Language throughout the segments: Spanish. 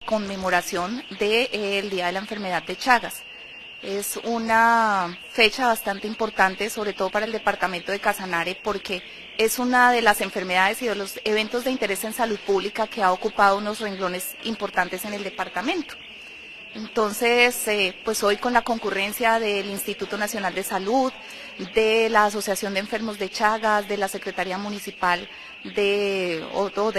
conmemoración del Día de la Enfermedad de Chagas. Es una fecha bastante importante, sobre todo para el departamento de Casanare, porque es una de las enfermedades y de los eventos de interés en salud pública que ha ocupado unos renglones importantes en el departamento. Entonces, pues hoy con la concurrencia del Instituto Nacional de Salud, de la Asociación de Enfermos de Chagas, de la Secretaría Municipal de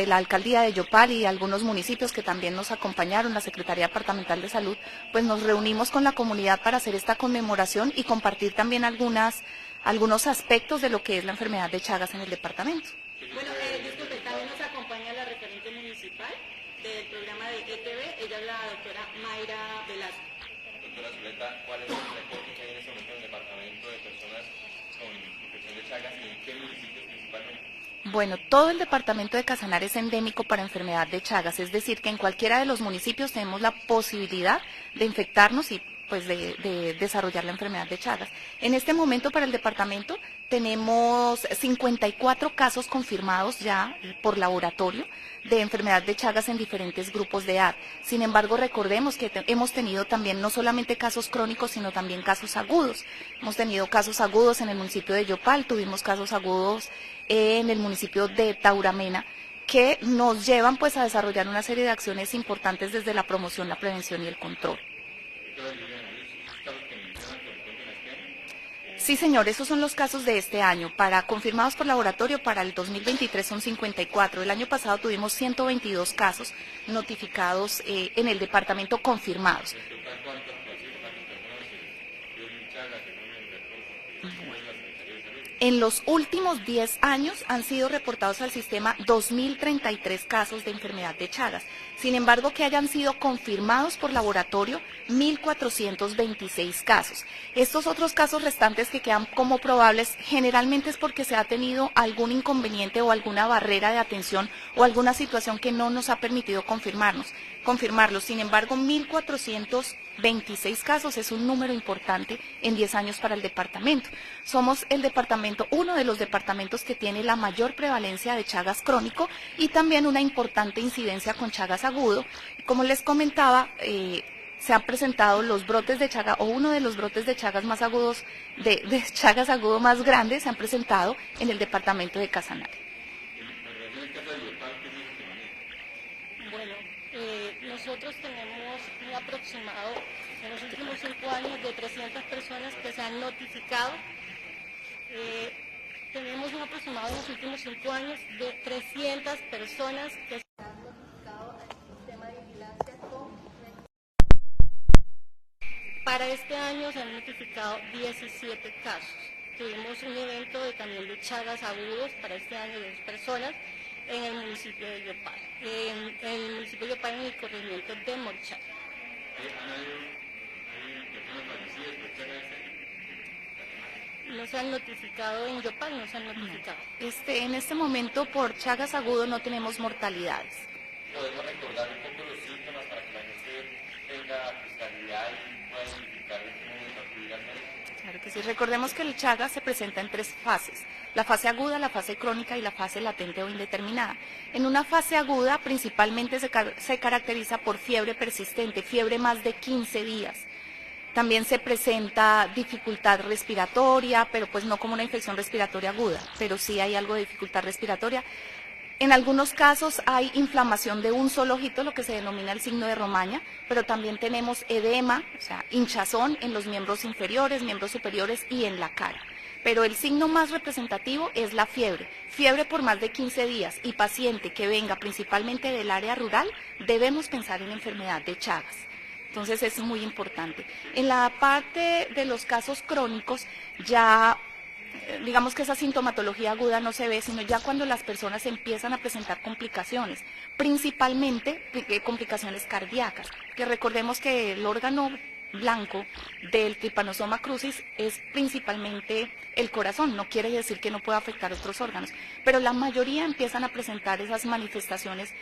la Alcaldía de Yopal y algunos municipios que también nos acompañaron, la Secretaría Departamental de Salud, pues nos reunimos con la comunidad para hacer esta conmemoración y compartir también algunos aspectos de lo que es la enfermedad de Chagas en el departamento. Bueno, disculpe, también nos acompaña la referente municipal del programa de ETV, ella es la doctora Mayra Velasco. Doctora Zuleta, ¿cuál es el reporte que hay en este momento en el departamento de personas con infección de Chagas y en qué municipios principalmente? Bueno, todo el departamento de Casanare es endémico para enfermedad de Chagas, es decir, que en cualquiera de los municipios tenemos la posibilidad de infectarnos y pues de desarrollar la enfermedad de Chagas. En este momento para el departamento tenemos 54 casos confirmados ya por laboratorio de enfermedad de Chagas en diferentes grupos de edad. Sin embargo, recordemos que hemos tenido también no solamente casos crónicos, sino también casos agudos. Hemos tenido casos agudos en el municipio de Yopal, tuvimos casos agudos en el municipio de Tauramena, que nos llevan pues a desarrollar una serie de acciones importantes desde la promoción, la prevención y el control. Sí, señor, esos son los casos de este año. Confirmados por laboratorio, para el 2023 son 54. El año pasado tuvimos 122 casos notificados en el departamento confirmados. En los últimos 10 años han sido reportados al sistema 2.033 casos de enfermedad de Chagas. Sin embargo, que hayan sido confirmados por laboratorio, 1.426 casos. Estos otros casos restantes que quedan como probables, generalmente es porque se ha tenido algún inconveniente o alguna barrera de atención o alguna situación que no nos ha permitido confirmarlos. Sin embargo, 1.426 casos es un número importante en 10 años para el departamento. Somos el departamento, uno de los departamentos que tiene la mayor prevalencia de Chagas crónico y también una importante incidencia con Chagas agudo. Como les comentaba, se han presentado los brotes de Chagas, o uno de los brotes de Chagas más agudos, de Chagas agudo más grandes, se han presentado en el departamento de Casanare. Bueno, nosotros tenemos un aproximado en los últimos 5 años de 300 personas que se han notificado. Tenemos un aproximado en los últimos 5 años de 300 personas que se han notificado al sistema de vigilancia con... Para este año se han notificado 17 casos. Tuvimos un evento también de Chagas agudos para este año de 2 personas en el municipio de Yopal, en el municipio de Yopal, en el corregimiento de Morchal. No se han notificado en Yopal, no se han notificado. En este momento por Chagas agudo no tenemos mortalidades. ¿Podemos recordar un poco los síntomas para que la gente tenga claridad y pueda identificar cómo acudir al médico? Claro que sí, recordemos que el Chagas se presenta en 3 fases, la fase aguda, la fase crónica y la fase latente o indeterminada. En una fase aguda principalmente se caracteriza por fiebre persistente, fiebre más de 15 días. También se presenta dificultad respiratoria, pero pues no como una infección respiratoria aguda, pero sí hay algo de dificultad respiratoria. En algunos casos hay inflamación de un solo ojito, lo que se denomina el signo de Romaña, pero también tenemos edema, o sea, hinchazón en los miembros inferiores, miembros superiores y en la cara. Pero el signo más representativo es la fiebre por más de 15 días y paciente que venga principalmente del área rural, debemos pensar en enfermedad de Chagas. Entonces es muy importante. En la parte de los casos crónicos ya digamos que esa sintomatología aguda no se ve, sino ya cuando las personas empiezan a presentar complicaciones, principalmente complicaciones cardíacas, que recordemos que el órgano blanco del Trypanosoma crucis es principalmente el corazón, no quiere decir que no pueda afectar otros órganos, pero la mayoría empiezan a presentar esas manifestaciones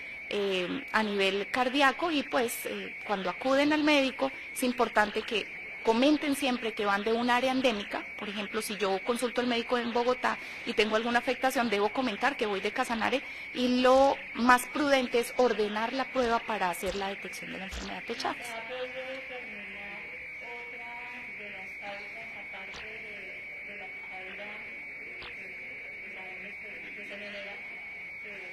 a nivel cardíaco y pues cuando acuden al médico es importante que comenten siempre que van de un área endémica. Por ejemplo, si yo consulto al médico en Bogotá y tengo alguna afectación, debo comentar que voy de Casanare, y lo más prudente es ordenar la prueba para hacer la detección de la enfermedad de Chagas. ¿Se ha podido determinar otra de las causas, aparte de la picadura que sabemos que se genera?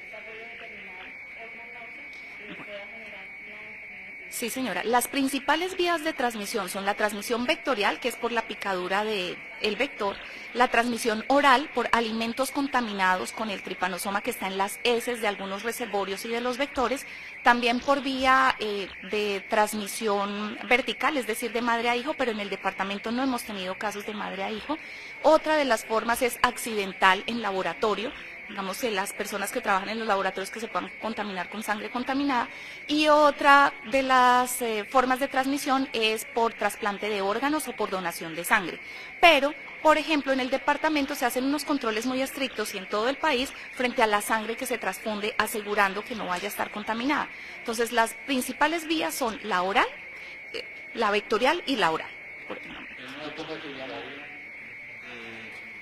¿Se ha podido determinar otra causa que pueda generar la enfermedad? Sí, señora. Las principales vías de transmisión son la transmisión vectorial, que es por la picadura del vector, la transmisión oral por alimentos contaminados con el tripanosoma que está en las heces de algunos reservorios y de los vectores, también por vía de transmisión vertical, es decir, de madre a hijo, pero en el departamento no hemos tenido casos de madre a hijo. Otra de las formas es accidental en laboratorio, digamos que las personas que trabajan en los laboratorios que se puedan contaminar con sangre contaminada, y otra de las formas de transmisión es por trasplante de órganos o por donación de sangre. Pero, por ejemplo, en el departamento se hacen unos controles muy estrictos y en todo el país frente a la sangre que se transfunde, asegurando que no vaya a estar contaminada. Entonces, las principales vías son la oral, la vectorial y la oral. Por ejemplo.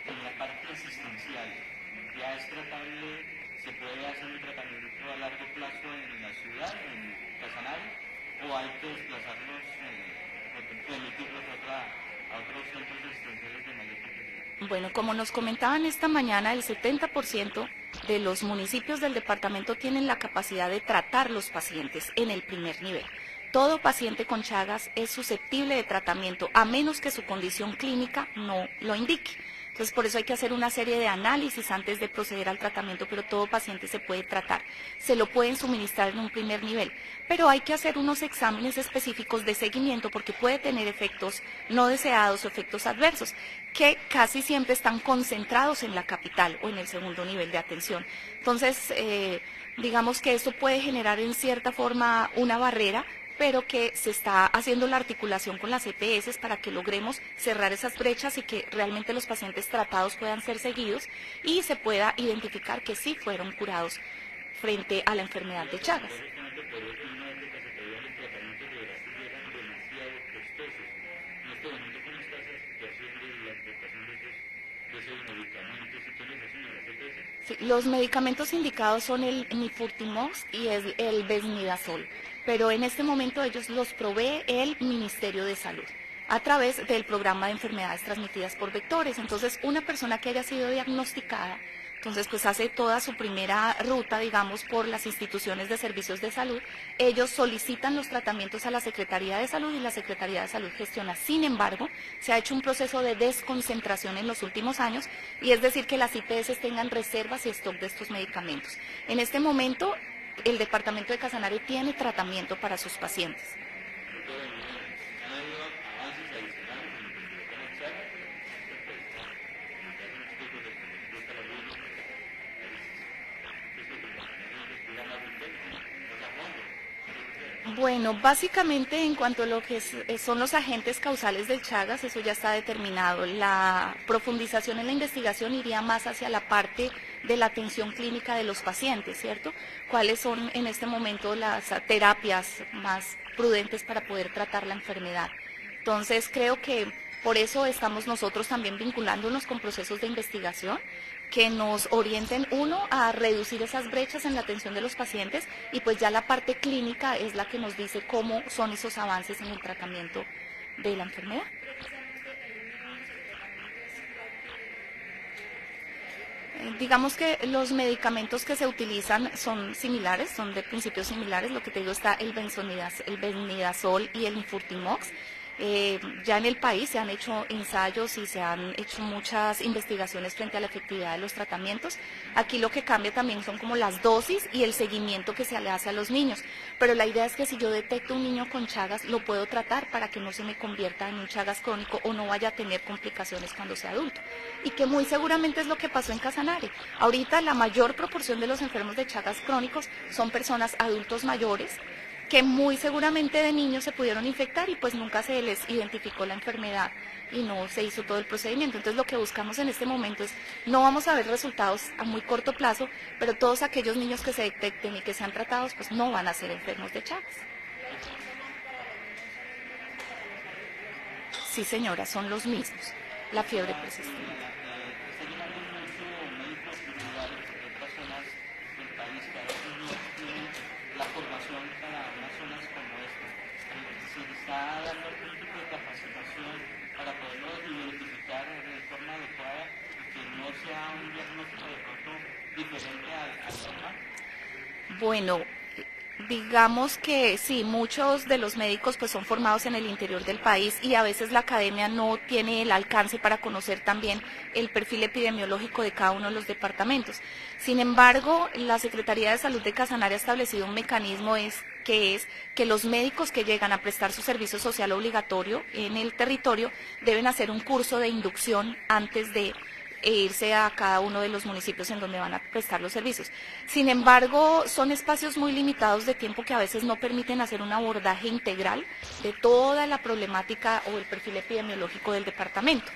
En la parte asistencial, ¿ya es tratable, se puede hacer un tratamiento a largo plazo en la ciudad, en Casanare, o hay que desplazarlos, remitirlos a otros centros asistenciales de mayor complejidad? Bueno, como nos comentaban esta mañana, el 70% de los municipios del departamento tienen la capacidad de tratar los pacientes en el primer nivel. Todo paciente con Chagas es susceptible de tratamiento, a menos que su condición clínica no lo indique. Entonces, por eso hay que hacer una serie de análisis antes de proceder al tratamiento, pero todo paciente se puede tratar. Se lo pueden suministrar en un primer nivel, pero hay que hacer unos exámenes específicos de seguimiento porque puede tener efectos no deseados o efectos adversos, que casi siempre están concentrados en la capital o en el segundo nivel de atención. Entonces, digamos que esto puede generar en cierta forma una barrera, pero que se está haciendo la articulación con las EPS para que logremos cerrar esas brechas y que realmente los pacientes tratados puedan ser seguidos y se pueda identificar que sí fueron curados frente a la enfermedad de Chagas. Sí, los medicamentos indicados son el Nifurtimox y el Besnidazol, pero en este momento ellos los provee el Ministerio de Salud a través del programa de enfermedades transmitidas por vectores. Entonces, una persona que haya sido diagnosticada, entonces pues hace toda su primera ruta, digamos, por las instituciones de servicios de salud. Ellos solicitan los tratamientos a la Secretaría de Salud y la Secretaría de Salud gestiona. Sin embargo, se ha hecho un proceso de desconcentración en los últimos años, y es decir que las IPS tengan reservas y stock de estos medicamentos. En este momento, el departamento de Casanare tiene tratamiento para sus pacientes. Bueno, básicamente en cuanto a lo que son los agentes causales del Chagas, eso ya está determinado. La profundización en la investigación iría más hacia la parte de la atención clínica de los pacientes, ¿cierto? ¿Cuáles son en este momento las terapias más prudentes para poder tratar la enfermedad? Entonces, creo que por eso estamos nosotros también vinculándonos con procesos de investigación que nos orienten, uno, a reducir esas brechas en la atención de los pacientes, y pues ya la parte clínica es la que nos dice cómo son esos avances en el tratamiento de la enfermedad. Digamos que los medicamentos que se utilizan son similares, son de principios similares. Lo que te digo, está el Benidazol y el Nifurtimox. Ya en el país se han hecho ensayos y se han hecho muchas investigaciones frente a la efectividad de los tratamientos. Aquí lo que cambia también son como las dosis y el seguimiento que se le hace a los niños. Pero la idea es que si yo detecto un niño con Chagas, lo puedo tratar para que no se me convierta en un Chagas crónico o no vaya a tener complicaciones cuando sea adulto. Y que muy seguramente es lo que pasó en Casanare. Ahorita la mayor proporción de los enfermos de Chagas crónicos son personas adultos mayores, que muy seguramente de niños se pudieron infectar y pues nunca se les identificó la enfermedad y no se hizo todo el procedimiento. Entonces lo que buscamos en este momento es, no vamos a ver resultados a muy corto plazo, pero todos aquellos niños que se detecten y que sean tratados pues no van a ser enfermos de Chagas. Sí, señora, son los mismos, la fiebre persistente. Está llegando mucho médicos individuales de otras zonas del país que a veces no tienen la formación para unas zonas como esta. Se está dando algún tipo de capacitación para poderlos identificar de forma adecuada y que no sea un diagnóstico de pronto diferente al normal. Bueno, digamos que sí, muchos de los médicos pues son formados en el interior del país y a veces la academia no tiene el alcance para conocer también el perfil epidemiológico de cada uno de los departamentos. Sin embargo, la Secretaría de Salud de Casanare ha establecido un mecanismo que los médicos que llegan a prestar su servicio social obligatorio en el territorio deben hacer un curso de inducción antes de irse a cada uno de los municipios en donde van a prestar los servicios. Sin embargo, son espacios muy limitados de tiempo que a veces no permiten hacer un abordaje integral de toda la problemática o el perfil epidemiológico del departamento.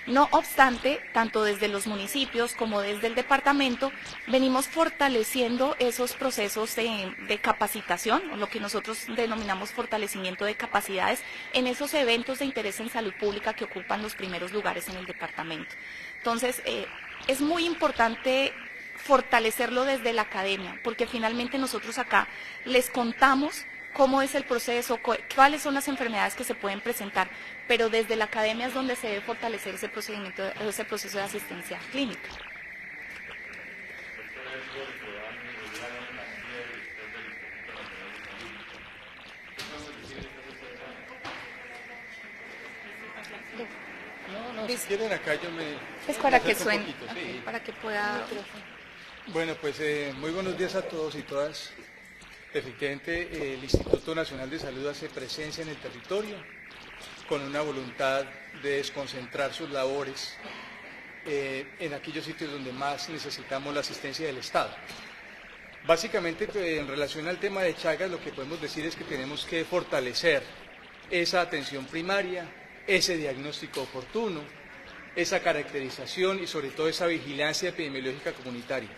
No obstante, tanto desde los municipios como desde el departamento, venimos fortaleciendo esos procesos de capacitación, o lo que nosotros denominamos fortalecimiento de capacidades, en esos eventos de interés en salud pública que ocupan los primeros lugares en el departamento. Entonces, es muy importante fortalecerlo desde la academia, porque finalmente nosotros acá les contamos cómo es el proceso, cuáles son las enfermedades que se pueden presentar, pero desde la academia es donde se debe fortalecer ese procedimiento, ese proceso de asistencia clínica. Si quieren acá yo me... Es para que acerco un suene, poquito, sí. para que pueda... Bueno, pues muy buenos días a todos y todas. Efectivamente, el Instituto Nacional de Salud hace presencia en el territorio con una voluntad de desconcentrar sus labores en aquellos sitios donde más necesitamos la asistencia del Estado. Básicamente, en relación al tema de Chagas, lo que podemos decir es que tenemos que fortalecer esa atención primaria, ese diagnóstico oportuno, esa caracterización y sobre todo esa vigilancia epidemiológica comunitaria.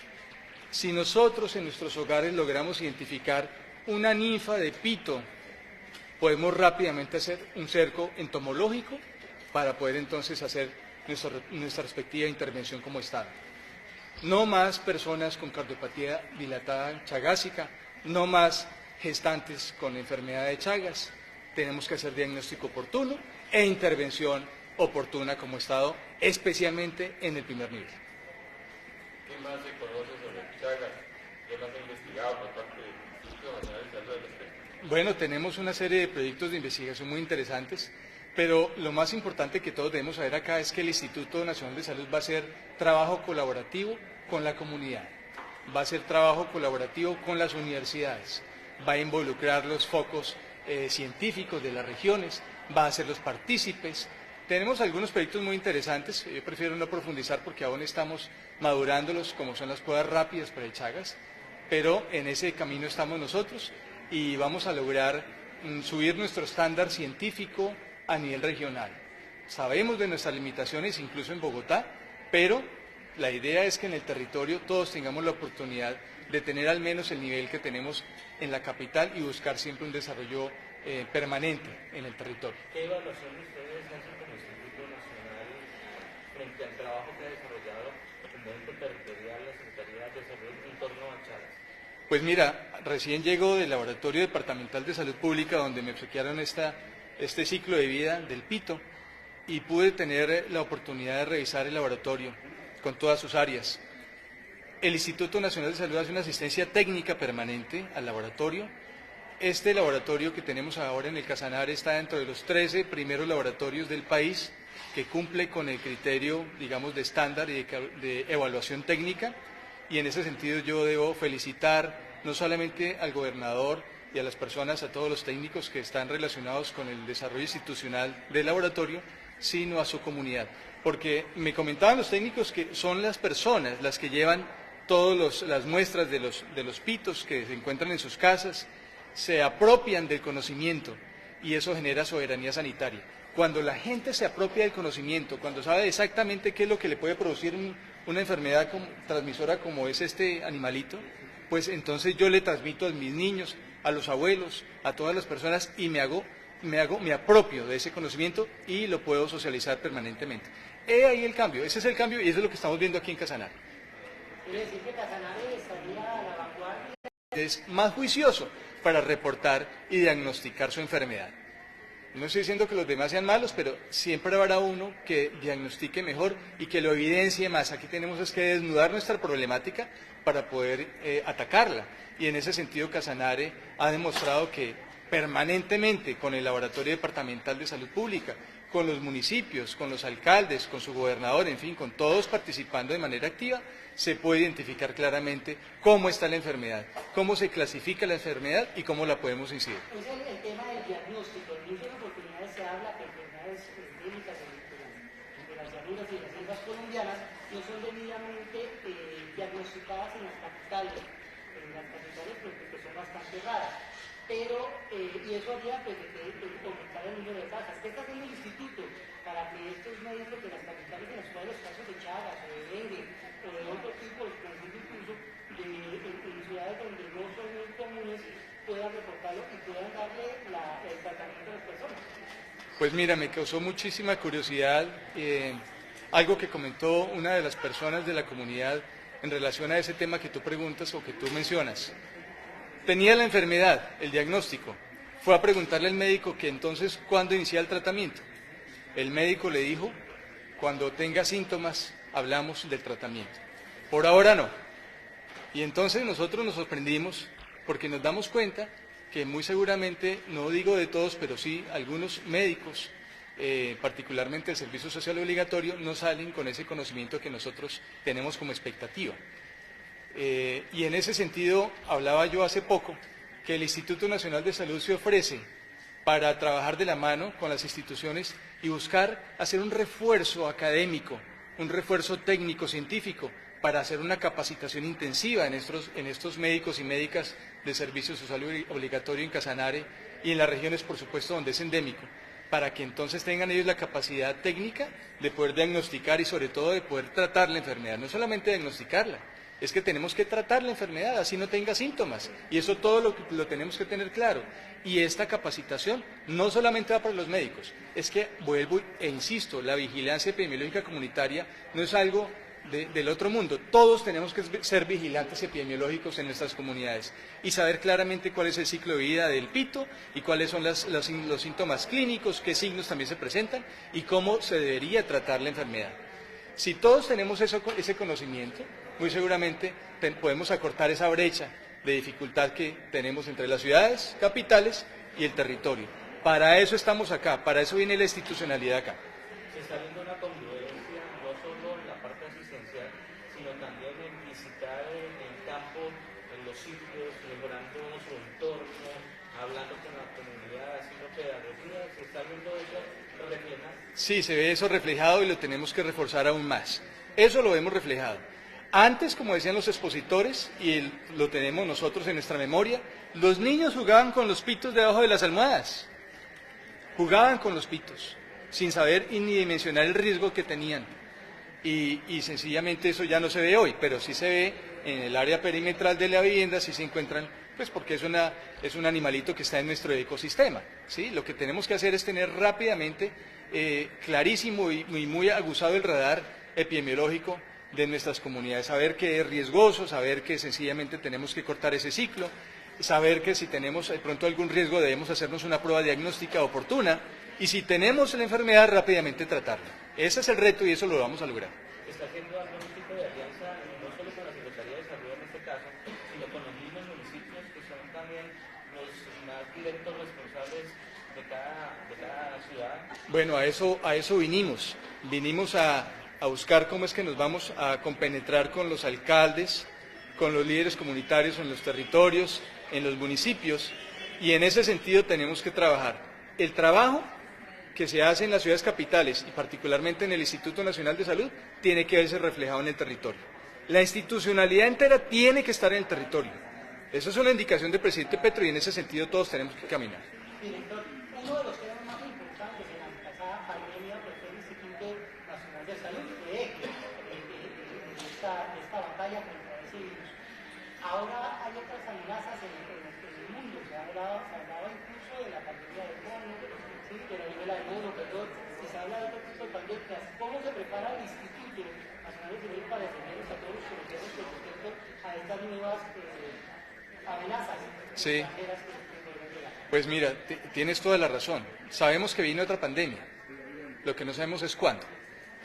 Si nosotros en nuestros hogares logramos identificar una ninfa de pito, podemos rápidamente hacer un cerco entomológico para poder entonces hacer nuestra respectiva intervención como Estado. No más personas con cardiopatía dilatada chagásica, no más gestantes con enfermedad de Chagas. Tenemos que hacer diagnóstico oportuno e intervención oportuna como Estado, especialmente en el primer nivel. ¿Qué más se conoce sobre Chagas? ¿Qué más ha investigado por parte del Instituto Nacional de Salud al respecto? Bueno, tenemos una serie de proyectos de investigación muy interesantes, pero lo más importante que todos debemos saber acá es que el Instituto Nacional de Salud va a hacer trabajo colaborativo con la comunidad, va a hacer trabajo colaborativo con las universidades, va a involucrar los focos científicos de las regiones, va a hacer los partícipes. Tenemos algunos proyectos muy interesantes, yo prefiero no profundizar porque aún estamos madurándolos, como son las pruebas rápidas para el Chagas, pero en ese camino estamos nosotros y vamos a lograr subir nuestro estándar científico a nivel regional. Sabemos de nuestras limitaciones, incluso en Bogotá, pero la idea es que en el territorio todos tengamos la oportunidad de tener al menos el nivel que tenemos en la capital y buscar siempre un desarrollo permanente en el territorio. ¿Qué evaluación ustedes hacen como Instituto Nacional frente al trabajo que ha desarrollado el ente territorial, la Secretaría de Salud en torno a Chagas? Pues mira, recién llego del Laboratorio Departamental de Salud Pública donde me obsequiaron este ciclo de vida del pito y pude tener la oportunidad de revisar el laboratorio con todas sus áreas. El Instituto Nacional de Salud hace una asistencia técnica permanente al laboratorio. Este laboratorio que tenemos ahora en el Casanare está dentro de los 13 primeros laboratorios del país que cumple con el criterio, digamos, de estándar y de evaluación técnica. Y en ese sentido yo debo felicitar no solamente al gobernador y a las personas, a todos los técnicos que están relacionados con el desarrollo institucional del laboratorio, sino a su comunidad. Porque me comentaban los técnicos que son las personas las que llevan todas las muestras de los pitos que se encuentran en sus casas, se apropian del conocimiento y eso genera soberanía sanitaria. Cuando la gente se apropia del conocimiento, cuando sabe exactamente qué es lo que le puede producir una enfermedad transmisora como es este animalito, pues entonces yo le transmito a mis niños, a los abuelos, a todas las personas y me hago me apropio de ese conocimiento y lo puedo socializar permanentemente. He ahí el cambio, ese es el cambio y eso es lo que estamos viendo aquí en Casanare. ¿Quiere decir que Casanare estaría a la vanguardia? Es más juicioso para reportar y diagnosticar su enfermedad. No estoy diciendo que los demás sean malos, pero siempre habrá uno que diagnostique mejor y que lo evidencie más. Aquí tenemos es que desnudar nuestra problemática para poder atacarla. Y en ese sentido Casanare ha demostrado que permanentemente con el Laboratorio Departamental de Salud Pública, con los municipios, con los alcaldes, con su gobernador, en fin, con todos participando de manera activa, se puede identificar claramente cómo está la enfermedad, cómo se clasifica la enfermedad y cómo la podemos incidir. Es el tema del diagnóstico. En muchas oportunidades se habla que enfermedades endémicas de las llanuras y de las selvas colombianas no son debidamente diagnosticadas en las capitales. Porque son bastante raras. Pero, y eso haría pues, aumentar el número de casos. ¿Qué está haciendo el instituto para que estos médicos de las capitales, en los cuales los casos de Chagas, o de dengue, o de otro tipo, por ejemplo, incluso en ciudades donde no son muy comunes, puedan reportarlo y puedan darle el tratamiento a las personas? Pues mira, me causó muchísima curiosidad algo que comentó una de las personas de la comunidad en relación a ese tema que tú preguntas o que tú mencionas. Tenía la enfermedad, el diagnóstico, fue a preguntarle al médico que entonces cuándo iniciar el tratamiento. El médico le dijo, cuando tenga síntomas hablamos del tratamiento. Por ahora no. Y entonces nosotros nos sorprendimos porque nos damos cuenta que muy seguramente, no digo de todos, pero sí algunos médicos, particularmente el servicio social obligatorio, no salen con ese conocimiento que nosotros tenemos como expectativa. Y en ese sentido, hablaba yo hace poco que el Instituto Nacional de Salud se ofrece para trabajar de la mano con las instituciones y buscar hacer un refuerzo académico, un refuerzo técnico-científico para hacer una capacitación intensiva en estos médicos y médicas de servicio social obligatorio en Casanare y en las regiones, por supuesto, donde es endémico, para que entonces tengan ellos la capacidad técnica de poder diagnosticar y sobre todo de poder tratar la enfermedad, no solamente diagnosticarla, es que tenemos que tratar la enfermedad, así no tenga síntomas, y eso todo lo tenemos que tener claro. Y esta capacitación no solamente va para los médicos, es que vuelvo e insisto, la vigilancia epidemiológica comunitaria no es algo del otro mundo, todos tenemos que ser vigilantes epidemiológicos en nuestras comunidades y saber claramente cuál es el ciclo de vida del pito y cuáles son los síntomas clínicos, qué signos también se presentan y cómo se debería tratar la enfermedad. Si todos tenemos ese conocimiento, muy seguramente podemos acortar esa brecha de dificultad que tenemos entre las ciudades, capitales y el territorio. Para eso estamos acá, para eso viene la institucionalidad acá. Se está viendo una congruencia no solo en la parte asistencial, sino también en visitar el campo, en los sitios, mejorando su entorno, hablando con la comunidad, haciendo pedagogía. ¿Se está viendo eso reflejado? Sí, se ve eso reflejado y lo tenemos que reforzar aún más. Eso lo vemos reflejado. Antes, como decían los expositores, y lo tenemos nosotros en nuestra memoria, los niños jugaban con los pitos debajo de las almohadas. Jugaban con los pitos, sin saber ni dimensionar el riesgo que tenían. Y sencillamente eso ya no se ve hoy, pero sí se ve en el área perimetral de la vivienda, sí se encuentran, pues porque es un animalito que está en nuestro ecosistema, ¿sí? Lo que tenemos que hacer es tener rápidamente, clarísimo y muy aguzado el radar epidemiológico de nuestras comunidades, saber que es riesgoso, saber que sencillamente tenemos que cortar ese ciclo, saber que si tenemos de pronto algún riesgo debemos hacernos una prueba diagnóstica oportuna y si tenemos la enfermedad rápidamente tratarla. Ese es el reto y eso lo vamos a lograr. ¿Está haciendo algún tipo de alianza, no solo con la Secretaría de Salud en este caso, sino con los mismos municipios que son también los más directos responsables de cada ciudad? Bueno, a eso vinimos a buscar cómo es que nos vamos a compenetrar con los alcaldes, con los líderes comunitarios en los territorios, en los municipios, y en ese sentido tenemos que trabajar. El trabajo que se hace en las ciudades capitales y particularmente en el Instituto Nacional de Salud tiene que verse reflejado en el territorio. La institucionalidad entera tiene que estar en el territorio. Eso es una indicación del presidente Petro y en ese sentido todos tenemos que caminar. Director, uno de los temas más importantes en la pasada pandemia fue el Instituto Nacional de Salud, esta batalla contra ese virus. Ahora hay otras amenazas en el mundo, se hablaba incluso de la pandemia del mono, habla de otro tipo de pandemias. ¿Cómo se prepara el Instituto Nacional de Salud para defendernos a todos los colombianos con respecto a estas nuevas amenazas extranjeras que podrían llegar? Pues mira, tienes toda la razón. Sabemos que viene otra pandemia. Lo que no sabemos es cuándo.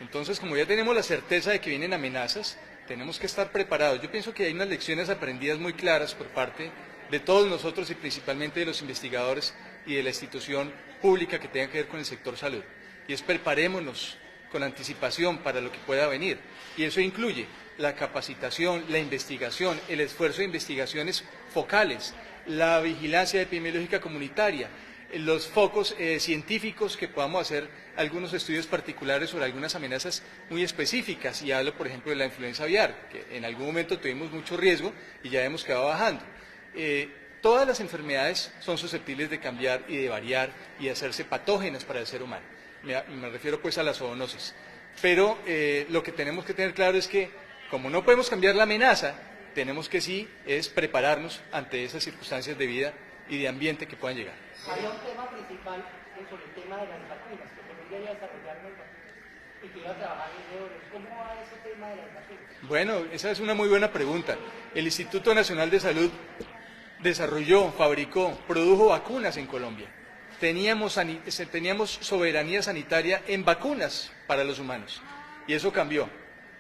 Entonces, como ya tenemos la certeza de que vienen amenazas, tenemos que estar preparados. Yo pienso que hay unas lecciones aprendidas muy claras por parte de todos nosotros y principalmente de los investigadores y de la institución pública que tenga que ver con el sector salud. Y es preparémonos con anticipación para lo que pueda venir. Y eso incluye la capacitación, la investigación, el esfuerzo de investigaciones focales, la vigilancia epidemiológica comunitaria, los focos científicos que podamos hacer algunos estudios particulares sobre algunas amenazas muy específicas, y hablo por ejemplo de la influenza aviar, que en algún momento tuvimos mucho riesgo y ya hemos quedado bajando. Todas las enfermedades son susceptibles de cambiar y de variar y de hacerse patógenas para el ser humano, me refiero pues a la zoonosis, pero lo que tenemos que tener claro es que como no podemos cambiar la amenaza, tenemos que sí es prepararnos ante esas circunstancias de vida y de ambiente que puedan llegar. Había un tema principal sobre el tema de las vacunas, que Colombia iba a desarrollar unas vacunas y que iba a trabajar en euros. ¿Cómo va ese tema de las vacunas? Bueno, esa es una muy buena pregunta. El Instituto Nacional de Salud desarrolló, fabricó, produjo vacunas en Colombia. Teníamos soberanía sanitaria en vacunas para los humanos y eso cambió.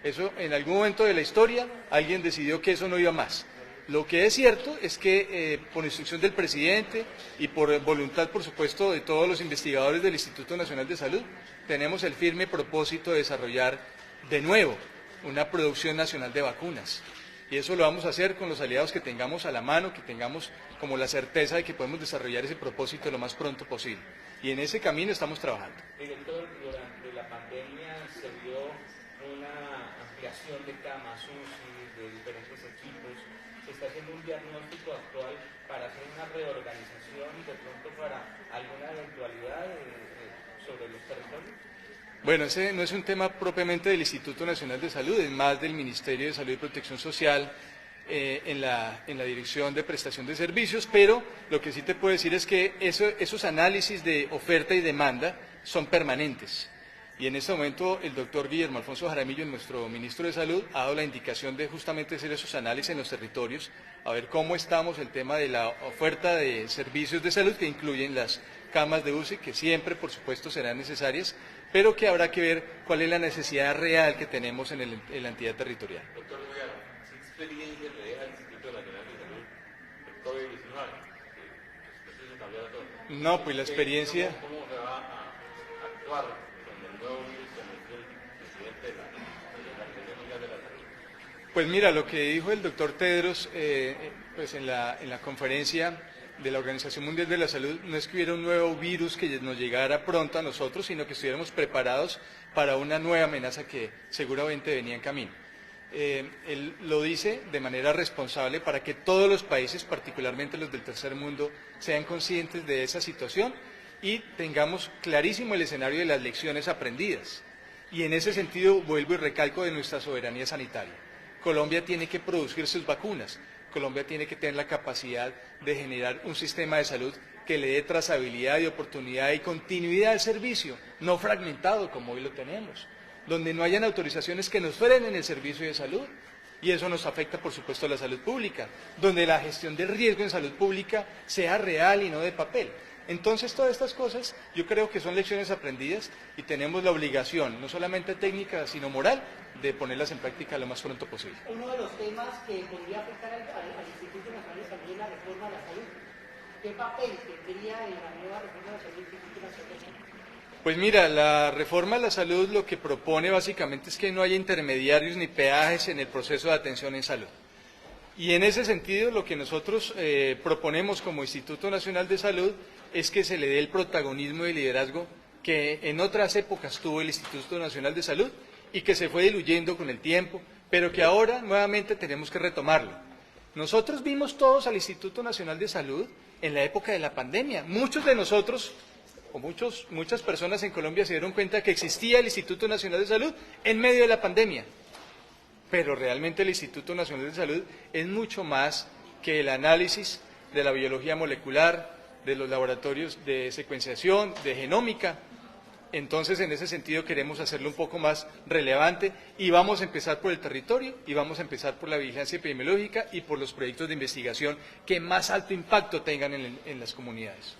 Eso en algún momento de la historia alguien decidió que eso no iba más. Lo que es cierto es que por instrucción del presidente y por voluntad, por supuesto, de todos los investigadores del Instituto Nacional de Salud, tenemos el firme propósito de desarrollar de nuevo una producción nacional de vacunas. Y eso lo vamos a hacer con los aliados que tengamos a la mano, que tengamos como la certeza de que podemos desarrollar ese propósito lo más pronto posible. Y en ese camino estamos trabajando. Director, durante la pandemia se vio una ampliación de camas UCI, de diferentes equipos. ¿Se está haciendo un diagnóstico actual para hacer una reorganización de pronto para alguna eventualidad sobre los territorios? Bueno, ese no es un tema propiamente del Instituto Nacional de Salud, es más del Ministerio de Salud y Protección Social en la Dirección de Prestación de Servicios, pero lo que sí te puedo decir es que esos análisis de oferta y demanda son permanentes. Y en este momento el doctor Guillermo Alfonso Jaramillo, nuestro ministro de Salud, ha dado la indicación de justamente hacer esos análisis en los territorios, a ver cómo estamos el tema de la oferta de servicios de salud, que incluyen las camas de UCI, que siempre, por supuesto, serán necesarias, pero que habrá que ver cuál es la necesidad real que tenemos en la entidad territorial. Doctor Rivera, ¿qué experiencia le deja al Instituto Nacional de Salud el COVID-19? ¿Eso se cambiará todo? No, pues la experiencia... ¿Cómo se va a actuar con el nuevo virus que anunció el presidente de la Organización Mundial de la Salud? Pues mira, lo que dijo el doctor Tedros pues en la conferencia de la Organización Mundial de la Salud no es que hubiera un nuevo virus que nos llegara pronto a nosotros, sino que estuviéramos preparados para una nueva amenaza que seguramente venía en camino. Él lo dice de manera responsable para que todos los países, particularmente los del tercer mundo, sean conscientes de esa situación y tengamos clarísimo el escenario de las lecciones aprendidas. Y en ese sentido vuelvo y recalco de nuestra soberanía sanitaria. Colombia tiene que producir sus vacunas. Colombia tiene que tener la capacidad de generar un sistema de salud que le dé trazabilidad y oportunidad y continuidad al servicio, no fragmentado como hoy lo tenemos, donde no hayan autorizaciones que nos frenen el servicio de salud, y eso nos afecta por supuesto a la salud pública, donde la gestión del riesgo en salud pública sea real y no de papel. Entonces todas estas cosas yo creo que son lecciones aprendidas y tenemos la obligación, no solamente técnica, sino moral, de ponerlas en práctica lo más pronto posible. Uno de los temas que podría afectar al Instituto Nacional de Salud es la reforma de la salud. ¿Qué papel tendría en la nueva reforma de la salud el Instituto Nacional de Salud? Pues mira, la reforma de la salud lo que propone básicamente es que no haya intermediarios ni peajes en el proceso de atención en salud. Y en ese sentido lo que nosotros proponemos como Instituto Nacional de Salud es que se le dé el protagonismo y liderazgo que en otras épocas tuvo el Instituto Nacional de Salud y que se fue diluyendo con el tiempo, pero que ahora nuevamente tenemos que retomarlo. Nosotros vimos todos al Instituto Nacional de Salud en la época de la pandemia. Muchos de nosotros, o muchas personas en Colombia se dieron cuenta que existía el Instituto Nacional de Salud en medio de la pandemia. Pero realmente el Instituto Nacional de Salud es mucho más que el análisis de la biología molecular, de los laboratorios de secuenciación, de genómica. Entonces, en ese sentido queremos hacerlo un poco más relevante y vamos a empezar por el territorio y vamos a empezar por la vigilancia epidemiológica y por los proyectos de investigación que más alto impacto tengan en las comunidades.